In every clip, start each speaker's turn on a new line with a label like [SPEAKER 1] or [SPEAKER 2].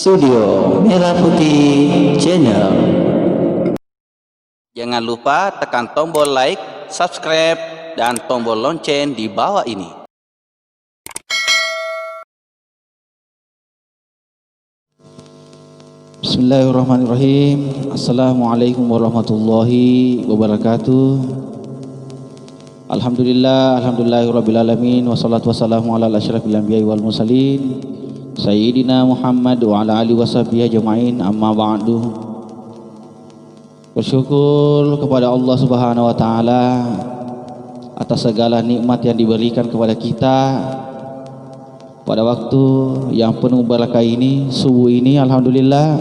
[SPEAKER 1] Studio Merah Putih Channel. Jangan lupa tekan tombol like, subscribe, dan tombol lonceng di bawah ini.
[SPEAKER 2] Bismillahirrahmanirrahim. Assalamualaikum warahmatullahi wabarakatuh. Alhamdulillahirrabbilalamin. Wassalatu wassalamu ala asyrafil anbiya'i wal mursalin Sayyidina Muhammad wa ala alihi washabihi ajma'in, amma ba'du. Bersyukur kepada Allah Subhanahu wa taala atas segala nikmat yang diberikan kepada kita pada waktu yang penuh berkah ini, subuh ini. Alhamdulillah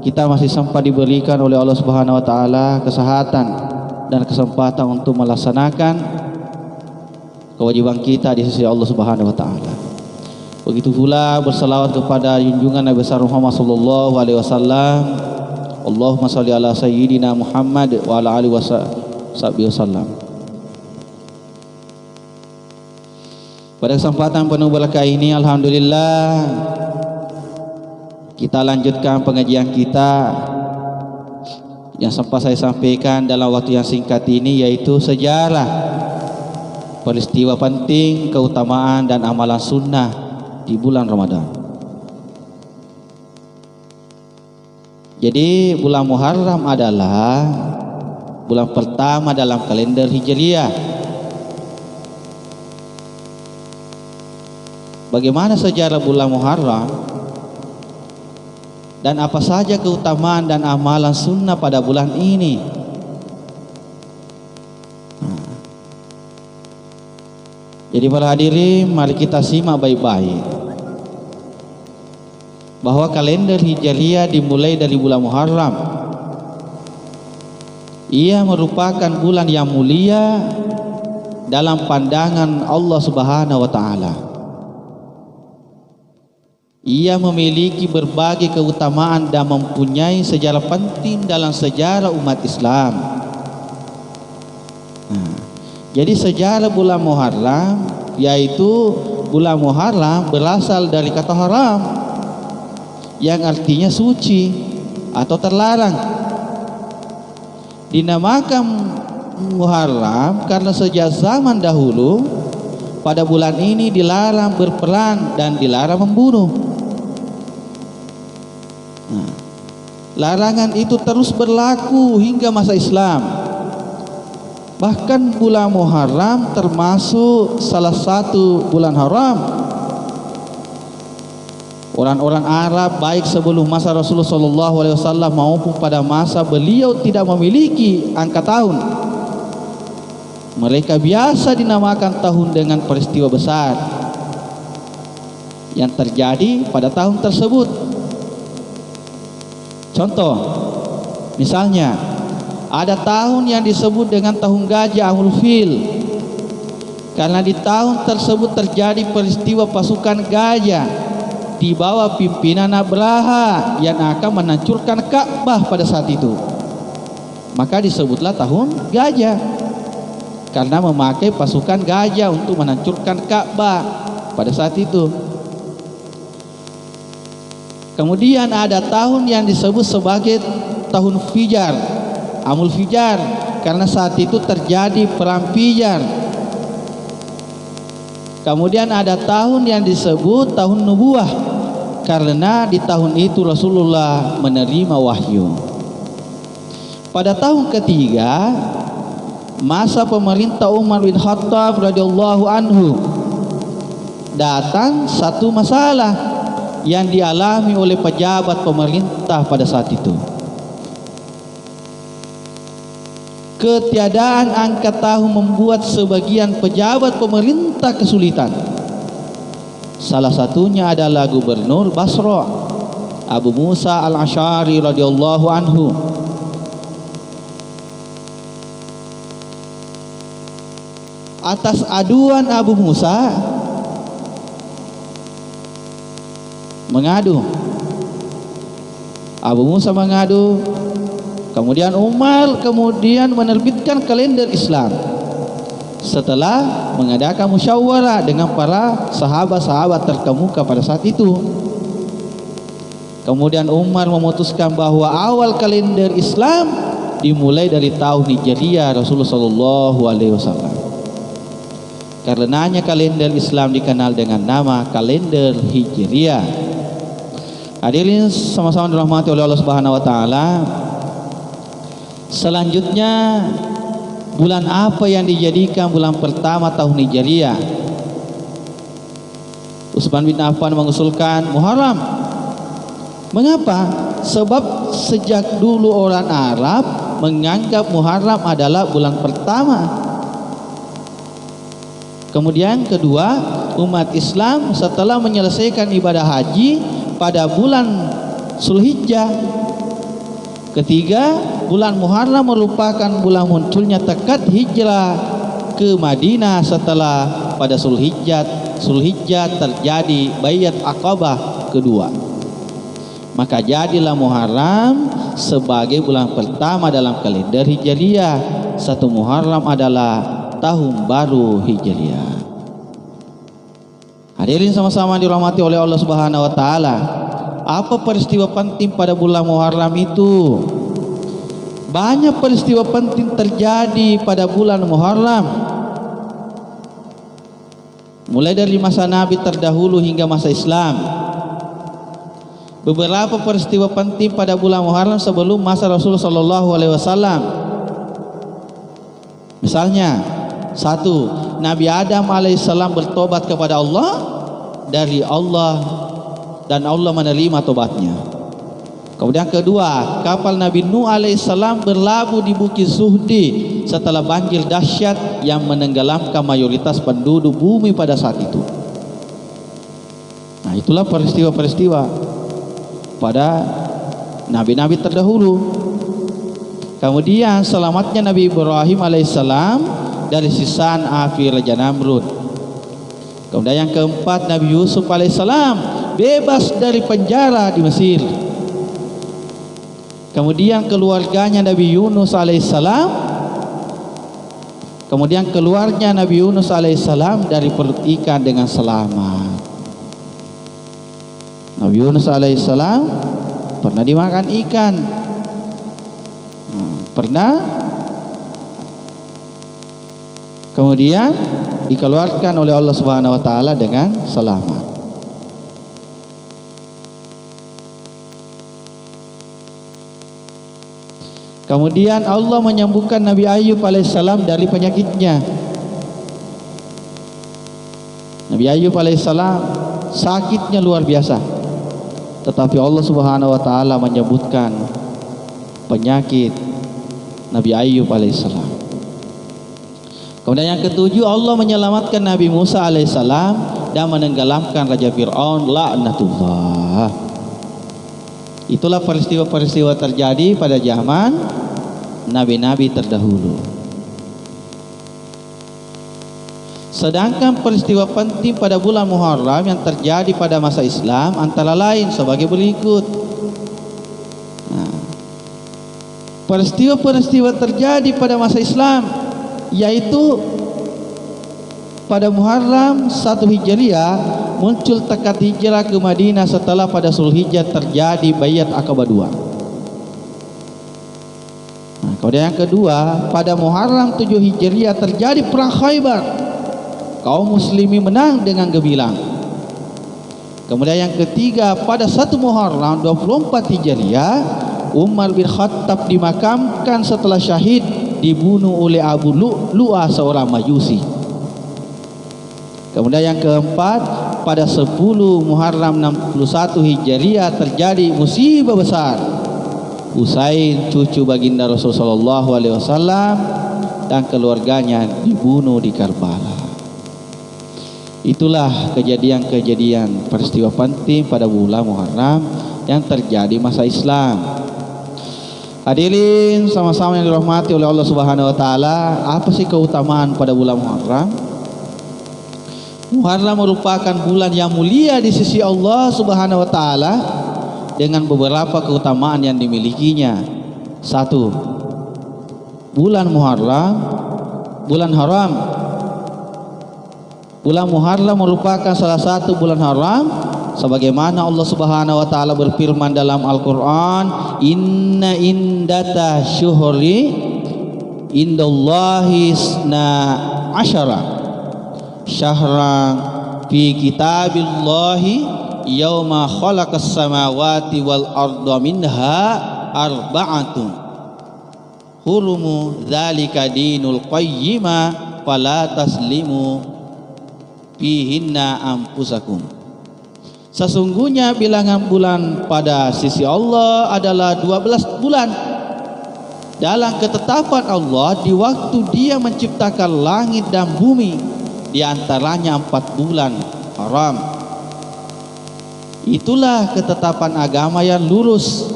[SPEAKER 2] kita masih sempat diberikan oleh Allah Subhanahu wa taala kesehatan dan kesempatan untuk melaksanakan kewajiban kita di sisi Allah Subhanahu wa taala. Begitu pula bersalawat kepada junjungan Nabi besar Muhammad sallallahu alaihi wasallam. Allahumma shalli ala sayyidina Muhammad wa ala alihi wasallam. Pada kesempatan penuh berkah ini, alhamdulillah kita lanjutkan pengajian kita yang sempat saya sampaikan dalam waktu yang singkat ini, yaitu sejarah peristiwa penting, keutamaan dan amalan sunnah di bulan Ramadan. Jadi bulan Muharram adalah bulan pertama dalam kalender Hijriah. Bagaimana sejarah bulan Muharram dan apa saja keutamaan dan amalan sunnah pada bulan ini? Jadi para hadirin, mari kita simak baik-baik bahwa kalender Hijriah dimulai dari bulan Muharram. Ia merupakan bulan yang mulia dalam pandangan Allah Subhanahu wa taala. Ia memiliki berbagai keutamaan dan mempunyai sejarah penting dalam sejarah umat Islam. Jadi sejarah bulan Muharram, yaitu bulan Muharram berasal dari kata haram yang artinya suci atau terlarang. Dinamakan Muharram karena sejak zaman dahulu pada bulan ini dilarang berperang dan dilarang membunuh. Larangan itu terus berlaku hingga masa Islam. Bahkan bulan Muharram termasuk salah satu bulan haram. Orang-orang Arab baik sebelum masa Rasulullah SAW maupun pada masa beliau tidak memiliki angka tahun. Mereka biasa dinamakan tahun dengan peristiwa besar yang terjadi pada tahun tersebut. Contoh, misalnya ada tahun yang disebut dengan tahun gajah, Amul Fil, karena di tahun tersebut terjadi peristiwa pasukan gajah di bawah pimpinan Abraha yang akan menghancurkan Ka'bah pada saat itu. Maka disebutlah tahun gajah karena memakai pasukan gajah untuk menghancurkan Ka'bah pada saat itu. Kemudian ada tahun yang disebut sebagai tahun Fijar, Amul Fijar, karena saat itu terjadi perang Fijar. Kemudian ada tahun yang disebut tahun Nubuah, karena di tahun itu Rasulullah menerima wahyu. Pada tahun ketiga masa pemerintah Umar bin Khattab radhiyallahu anhu, datang satu masalah yang dialami oleh pejabat pemerintah pada saat itu. Ketiadaan angka tahun membuat sebagian pejabat pemerintah kesulitan. Salah satunya adalah Gubernur Basra, Abu Musa al-Asy'ari radhiyallahu anhu. Atas aduan Abu Musa mengadu. Abu Musa mengadu. Kemudian Umar menerbitkan kalender Islam setelah mengadakan musyawarah dengan para sahabat-sahabat terkemuka pada saat itu. Kemudian Umar memutuskan bahwa awal kalender Islam dimulai dari tahun Hijriah Rasulullah sallallahu alaihi wasallam. Karenanya kalender Islam dikenal dengan nama kalender Hijriah. Hadirin sama-sama dirahmati oleh Allah Subhanahu wa taala. Selanjutnya, bulan apa yang dijadikan bulan pertama tahun Hijriah? Utsman bin Affan mengusulkan Muharram. Mengapa? Sebab sejak dulu orang Arab menganggap Muharram adalah bulan pertama. Kemudian kedua, umat Islam setelah menyelesaikan ibadah haji pada bulan Zulhijjah. Ketiga, bulan Muharram merupakan bulan munculnya tekad hijrah ke Madinah setelah pada Zulhijjah terjadi Baiat Aqabah kedua. Maka jadilah Muharram sebagai bulan pertama dalam kalender Hijriah. Satu Muharram adalah tahun baru Hijriah. Hadirin sama-sama dirahmati oleh Allah Subhanahu wa taala. Apa peristiwa penting pada bulan Muharram itu? Banyak peristiwa penting terjadi pada bulan Muharram. Mulai dari masa Nabi terdahulu hingga masa Islam. Beberapa peristiwa penting pada bulan Muharram sebelum masa Rasulullah sallallahu alaihi wasallam. Misalnya, satu, Nabi Adam alaihissalam bertobat kepada Allah dari Allah dan Allah menerima tobatnya. Kemudian kedua, kapal Nabi Nuh alaihissalam berlabuh di Bukit Zuhdi setelah banjir dahsyat yang menenggelamkan mayoritas penduduk bumi pada saat itu. Nah, itulah peristiwa-peristiwa pada nabi-nabi terdahulu. Kemudian selamatnya Nabi Ibrahim alaihissalam dari sisaan api Raja Namrud. Kemudian yang keempat, Nabi Yusuf alaihissalam bebas dari penjara di Mesir. Kemudian keluarganya Nabi Yunus alaihissalam. Kemudian keluarnya Nabi Yunus alaihissalam dari perut ikan dengan selamat. Nabi Yunus alaihissalam pernah dimakan ikan, pernah, kemudian dikeluarkan oleh Allah Subhanahu wa taala dengan selamat. Kemudian Allah menyembuhkan Nabi Ayub alaihissalam dari penyakitnya. Nabi Ayub alaihissalam sakitnya luar biasa. Tetapi Allah Subhanahu wa taala menyebutkan penyakit Nabi Ayub alaihissalam. Kemudian yang ketujuh, Allah menyelamatkan Nabi Musa alaihissalam dan menenggelamkan Raja Fir'aun laknatullah. Itulah peristiwa-peristiwa terjadi pada zaman nabi-nabi terdahulu. Sedangkan peristiwa penting pada bulan Muharram yang terjadi pada masa Islam antara lain sebagai berikut. Nah, peristiwa-peristiwa terjadi pada masa Islam yaitu pada Muharram 1 Hijriah muncul tekad hijrah ke Madinah setelah pada Zulhijjah terjadi Baiat Aqabah 2. Nah, kemudian yang kedua, pada Muharram 7 Hijriah terjadi perang Khaybar. Kaum muslimin menang dengan gemilang. Kemudian yang ketiga, pada 1 Muharram 24 Hijriah, Umar bin Khattab dimakamkan setelah syahid dibunuh oleh Abu Lu'lu'ah seorang Majusi. Kemudian yang keempat, pada 10 Muharram 61 Hijriah terjadi musibah besar. Husain, cucu baginda Rasulullah SAW dan keluarganya dibunuh di Karbala. Itulah kejadian-kejadian peristiwa penting pada bulan Muharram yang terjadi masa Islam. Hadirin sama-sama yang dirahmati oleh Allah Subhanahu wa taala, apa sih keutamaan pada bulan Muharram? Muharram merupakan bulan yang mulia di sisi Allah Subhanahu wa taala dengan beberapa keutamaan yang dimilikinya. 1. Bulan Muharram, bulan haram. Bulan Muharram merupakan salah satu bulan haram sebagaimana Allah Subhanahu wa taala berfirman dalam Al-Qur'an, inna indata syuhri indallahi isna asyara syahran fi kitabillahi yauma khalaqas samawati wal arda minha arba'atun hurumu dzalika dinul qayyima fala taslimu fihinna anfusakum. Sesungguhnya bilangan bulan pada sisi Allah adalah 12 bulan dalam ketetapan Allah di waktu Dia menciptakan langit dan bumi, di antaranya 4 bulan haram. Itulah ketetapan agama yang lurus,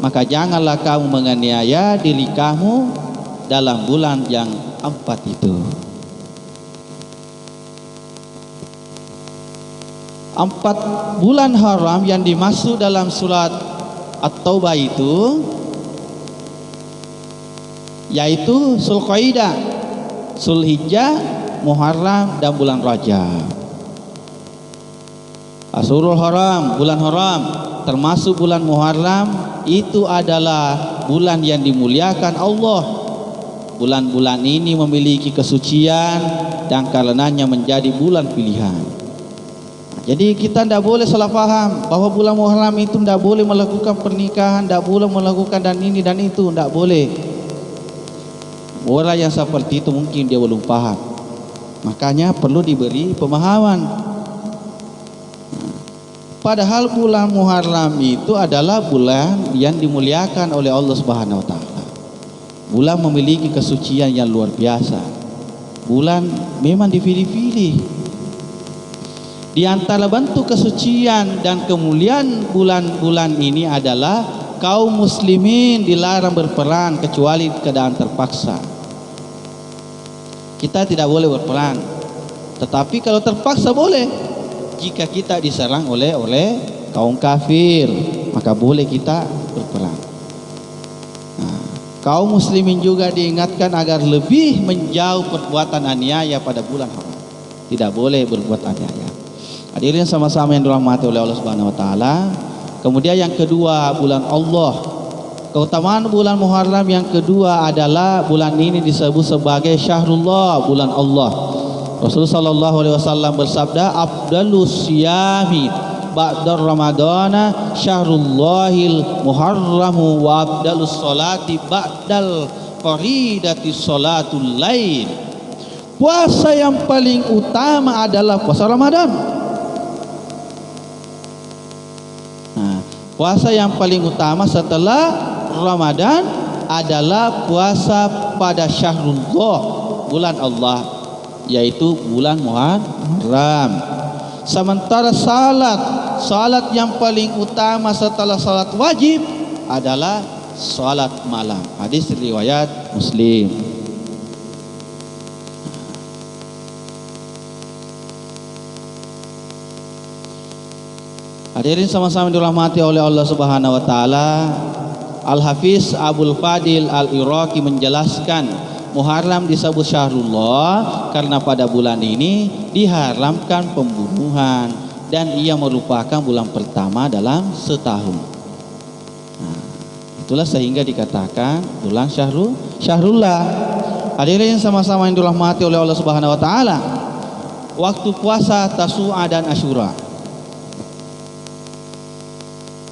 [SPEAKER 2] maka janganlah kamu menganiaya diri kamu dalam bulan yang 4 itu. 4 bulan haram yang dimaksud dalam surat At-Taubah itu yaitu Zulqaidah, Zulhijjah, Muharram dan bulan Rajab. Asyurul Haram, bulan haram, termasuk bulan Muharram, itu adalah bulan yang dimuliakan Allah. Bulan-bulan ini memiliki kesucian dan karenanya menjadi bulan pilihan. Jadi kita tidak boleh salah faham bahwa bulan Muharram itu tidak boleh melakukan pernikahan, tidak boleh melakukan dan ini dan itu, tidak boleh. Orang yang seperti itu mungkin dia belum paham, makanya perlu diberi pemahaman. Padahal bulan Muharram itu adalah bulan yang dimuliakan oleh Allah Subhanahu wa taala. Bulan memiliki kesucian yang luar biasa. Bulan memang dipilih-pilih. Di antara bentuk kesucian dan kemuliaan bulan-bulan ini adalah kaum muslimin dilarang berperang kecuali keadaan terpaksa. Kita tidak boleh berperang, tetapi kalau terpaksa boleh. Jika kita diserang oleh kaum kafir, maka boleh kita berperang. Nah, kaum muslimin juga diingatkan agar lebih menjauh perbuatan aniaya pada bulan haram. Tidak boleh berbuat aniaya. Hadirin sama-sama yang dirahmati oleh Allah Subhanahu wa taala. Kemudian yang kedua, bulan Allah. Keutamaan bulan Muharram yang kedua adalah bulan ini disebut sebagai Syahrullah, bulan Allah. Rasulullah sallallahu alaihi wasallam bersabda, afdalus siyami ba'da ramadana syahrullahil muharramu wa afdalus salati ba'dal faridati salatul lail. Puasa yang paling utama adalah puasa Ramadan. Nah, puasa yang paling utama setelah Ramadan adalah puasa pada Syahrullah, bulan Allah, yaitu bulan Muharram. Sementara salat yang paling utama setelah salat wajib adalah salat malam. Hadis riwayat Muslim. Hadirin sama-sama dirahmati oleh Allah Subhanahu wa taala. Al-Hafiz Abdul Fadil Al-Iraqi menjelaskan Muharram disebut Syahrullah karena pada bulan ini diharamkan pembunuhan dan ia merupakan bulan pertama dalam setahun. Nah, itulah sehingga dikatakan bulan Syahrullah. Hadirin sama-sama yang dirahmati oleh Allah Subhanahu wa taala. Waktu puasa Tasu'a dan Asyura.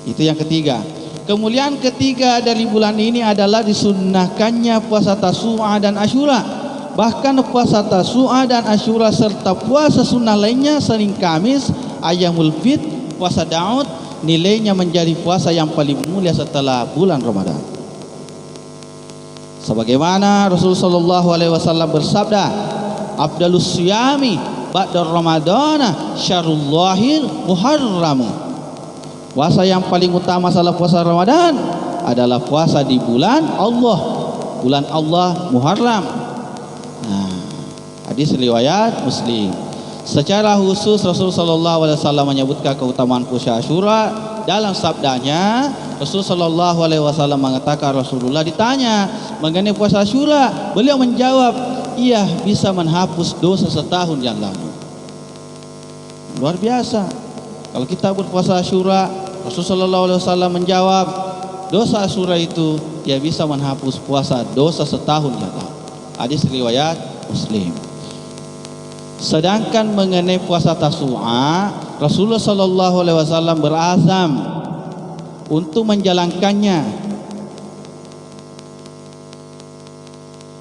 [SPEAKER 2] Itu yang ketiga. Kemuliaan ketiga dari bulan ini adalah disunnahkannya puasa Tasu'a dan Asyura. Bahkan puasa Tasu'a dan Asyura serta puasa sunnah lainnya Senin Kamis, Ayyamul Fitr, puasa Daud nilainya menjadi puasa yang paling mulia setelah bulan Ramadan. Sebagaimana Rasulullah sallallahu alaihi wasallam bersabda, afdalus siyami ba'da ramadana syahrullahil muharram. Puasa yang paling utama setelah puasa Ramadan adalah puasa di bulan Allah Muharram. Nah, hadis riwayat Muslim. Secara khusus Rasulullah sallallahu alaihi wasallam menyebutkan keutamaan puasa Asyura dalam sabdanya. Rasulullah sallallahu alaihi wasallam mengatakan, Rasulullah ditanya mengenai puasa Asyura, beliau menjawab, iya bisa menghapus dosa setahun yang lalu. Luar biasa. Kalau kita berpuasa Asyura, Rasulullah SAW menjawab, dosa Asyura itu dia bisa menghapus puasa dosa setahun ya Allah. Hadis riwayat Muslim. Sedangkan mengenai puasa Tasu'a, Rasulullah SAW berazam untuk menjalankannya.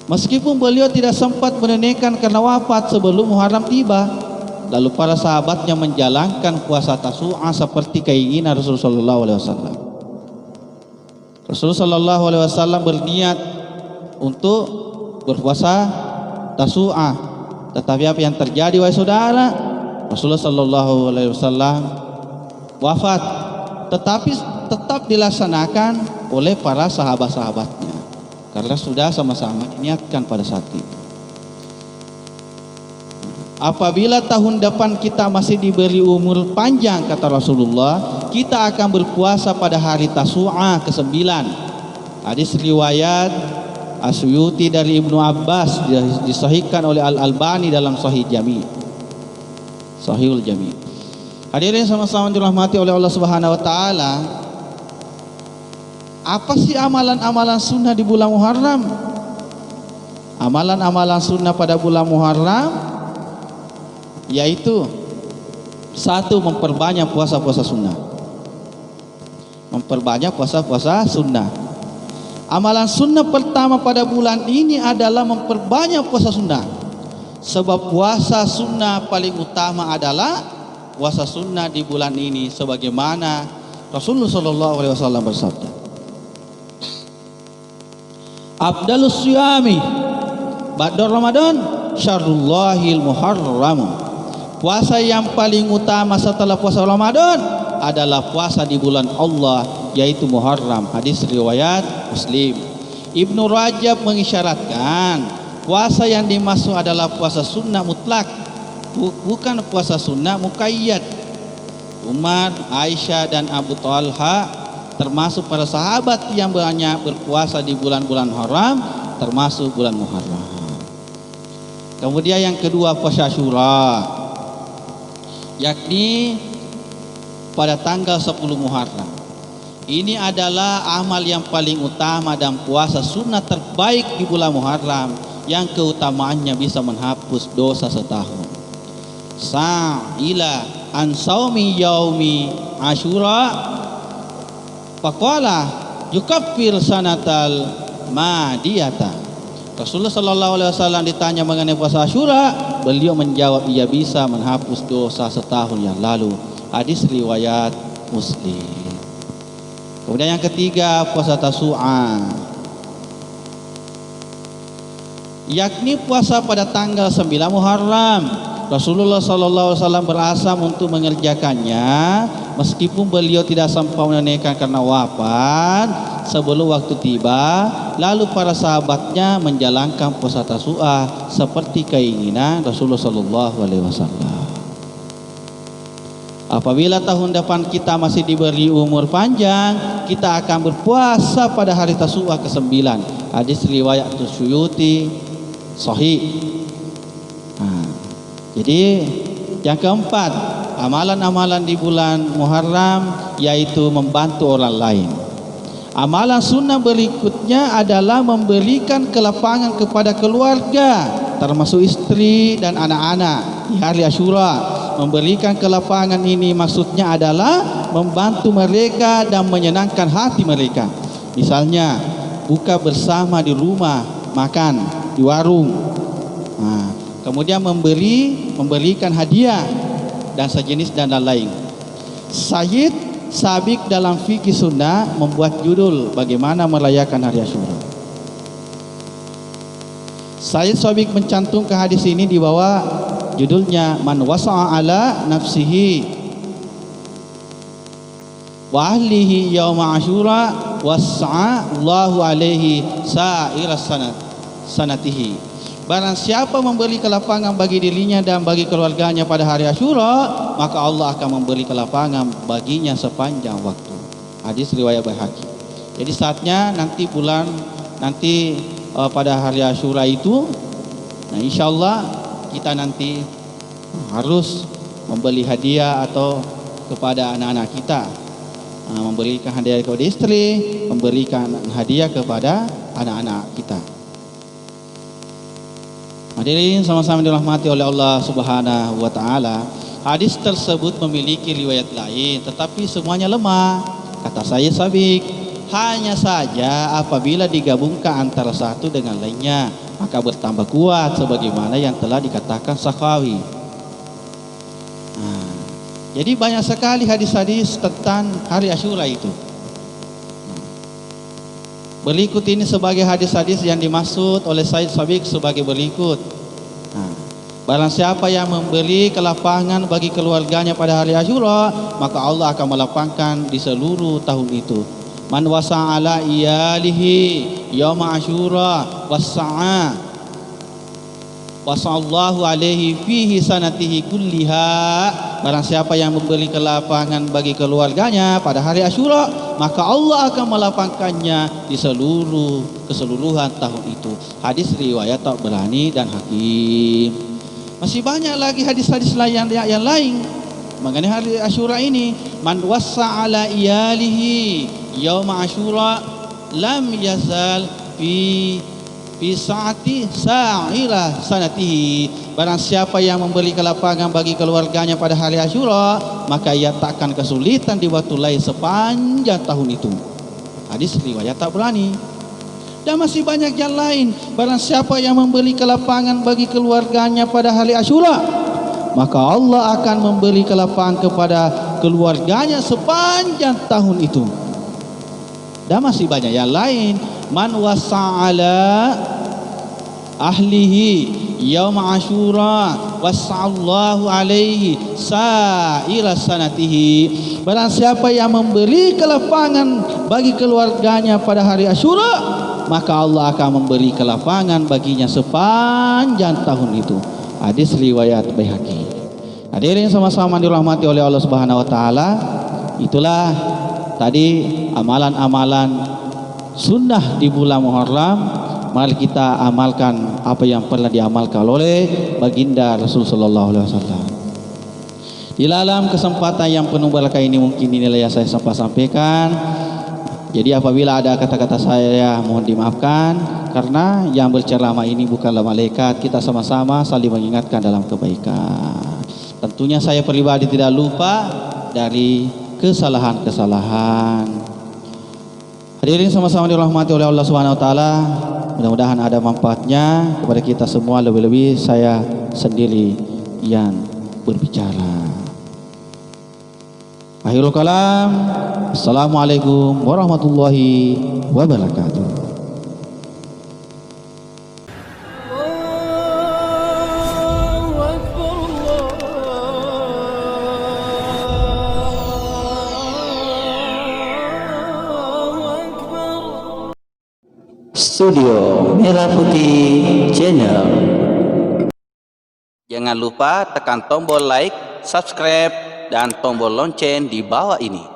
[SPEAKER 2] Meskipun beliau tidak sempat menunaikan karena wafat sebelum Muharram tiba, lalu para sahabatnya menjalankan puasa Tasu'a seperti keinginan Rasulullah SAW. Rasulullah SAW berniat untuk berpuasa Tasu'a, tetapi apa yang terjadi wahai saudara? Rasulullah SAW wafat, tetapi tetap dilaksanakan oleh para sahabat-sahabatnya karena sudah sama-sama niatkan pada saat itu. Apabila tahun depan kita masih diberi umur panjang, kata Rasulullah, kita akan berpuasa pada hari Tasu'a ke-9. Hadis riwayat As-Suyuti dari Ibnu Abbas, disahihkan oleh Al-Albani dalam Sahih Jami'. Sahihul Jami'. Hadirin sama-sama dirahmati oleh Allah Subhanahu wa taala. Apa sih amalan-amalan sunnah di bulan Muharram? Amalan-amalan sunnah pada bulan Muharram yaitu satu, memperbanyak puasa-puasa sunnah. Memperbanyak puasa-puasa sunnah. Amalan sunnah pertama pada bulan ini adalah memperbanyak puasa sunnah. Sebab puasa sunnah paling utama adalah puasa sunnah di bulan ini, sebagaimana Rasulullah SAW bersabda, Abdalus siyami ba'da Ramadan syarrullahil muharram. Puasa yang paling utama setelah puasa Ramadan adalah puasa di bulan Allah, yaitu Muharram. Hadis riwayat Muslim. Ibnu Rajab mengisyaratkan puasa yang dimaksud adalah puasa sunnah mutlak, bukan puasa sunnah muqayyad. Umar, Aisyah dan Abu Talha termasuk para sahabat yang banyak berpuasa di bulan-bulan haram, termasuk bulan Muharram. Kemudian yang kedua, puasa Asyura, yakni pada tanggal 10 Muharram. Ini adalah amal yang paling utama dan puasa sunnah terbaik di bulan Muharram, yang keutamaannya bisa menghapus dosa setahun. Sa'ila an saumi yaumi Asyura faqala yukaffir sanatal madiyata. Rasulullah SAW ditanya mengenai puasa Asyura, beliau menjawab, ia bisa menghapus dosa setahun yang lalu. Hadis riwayat Muslim. Kemudian yang ketiga, puasa Tasu'a, yakni puasa pada tanggal 9 Muharram. Rasulullah SAW berazam untuk mengerjakannya, meskipun beliau tidak sempat menunaikan karena wafat sebelum waktu tiba. Lalu para sahabatnya menjalankan puasa Tasu'a seperti keinginan Rasulullah SAW. Apabila tahun depan kita masih diberi umur panjang, kita akan berpuasa pada hari Tasu'a ke-9. Hadis riwayat Suyuti sahih. Jadi yang keempat, amalan-amalan di bulan Muharram yaitu membantu orang lain. Amalan sunnah berikutnya adalah memberikan kelapangan kepada keluarga, termasuk istri dan anak-anak di hari Asyura. Memberikan kelapangan ini maksudnya adalah membantu mereka dan menyenangkan hati mereka. Misalnya buka bersama di rumah, makan di warung. Kemudian memberikan hadiah dan sejenis dan lain. Sayyid Sabiq dalam fikih sunnah membuat judul bagaimana merayakan hari Asyura. Sayyid Sabiq mencantumkan hadis ini di bawah judulnya man wasa'a ala nafsihi wa ahlihi yauma Asyura wasa'a Allahu alaihi sa'iras sanatihi. Barang siapa memberi kelapangan bagi dirinya dan bagi keluarganya pada hari Asyura, maka Allah akan memberi kelapangan baginya sepanjang waktu. Hadis riwayat Baihaqi. Jadi saatnya nanti pada hari Asyura itu, nah insyaallah kita nanti harus membeli hadiah atau kepada anak-anak kita, memberikan hadiah kepada istri, memberikan hadiah kepada anak-anak kita. Hadirin sama-sama dirahmati oleh Allah Subhanahu wa taala. Hadis tersebut memiliki riwayat lain tetapi semuanya lemah. Kata saya Sabik, hanya saja apabila digabungkan antara satu dengan lainnya maka bertambah kuat sebagaimana yang telah dikatakan Sakhawi. Jadi banyak sekali hadis-hadis tentang hari Asyura itu. Berikut ini sebagai hadis-hadis yang dimaksud oleh Said Sabik sebagai berikut. Barang siapa yang memberi kelapangan bagi keluarganya pada hari Asyura, maka Allah akan melapangkan di seluruh tahun itu. Man wasa'ala iyalihi yauma Asyura wasa'a wasallahu alaihi fihi sanatihi kulliha. Barang siapa yang memberi kelapangan bagi keluarganya pada hari Asyura, maka Allah akan melapangkannya di keseluruhan tahun itu. Hadis riwayat Tabrani dan Hakim. Masih banyak lagi hadis-hadis yang lain mengenai hari Asyura ini. Man wasa'ala iyalihi yauma Asyura lam yazal fi saati sa'ira sanatihi. Barang siapa yang memberi kelapangan bagi keluarganya pada hari Asyura, maka ia takkan kesulitan di waktu lain sepanjang tahun itu. Hadis riwayat Tabrani. Dan masih banyak yang lain. Barang siapa yang memberi kelapangan bagi keluarganya pada hari Asyura, maka Allah akan memberi kelapangan kepada keluarganya sepanjang tahun itu. Dan masih banyak yang lain. Man wasa'ala ahlihi yauma Asyura wasa'allahu alaihi sa'ira sanatihi. Barang siapa yang memberi kelapangan bagi keluarganya pada hari Asyura, maka Allah akan memberi kelapangan baginya sepanjang tahun itu. Hadis riwayat Baihaqi. Hadirin sama-sama dirahmati oleh Allah Subhanahu wa taala. Itulah tadi amalan-amalan sunnah di bulan Muharram. Mari kita amalkan apa yang pernah diamalkan oleh baginda Rasul sallallahu alaihi wasallam. Di dalam kesempatan yang penuh berkah ini mungkin inilah yang saya sempat sampaikan. Jadi apabila ada kata-kata saya mohon dimaafkan, karena yang berceramah ini bukanlah malaikat. Kita sama-sama saling mengingatkan dalam kebaikan. Tentunya saya pribadi tidak lupa dari kesalahan-kesalahan. Hadirin sama-sama dirahmati oleh Allah Subhanahu wa taala. Mudah-mudahan ada manfaatnya kepada kita semua, lebih-lebih saya sendiri yang berbicara. Akhirul kalam. Assalamualaikum warahmatullahi wabarakatuh.
[SPEAKER 1] Studio Merah Putih Channel. Jangan lupa tekan tombol like, subscribe, dan tombol lonceng di bawah ini.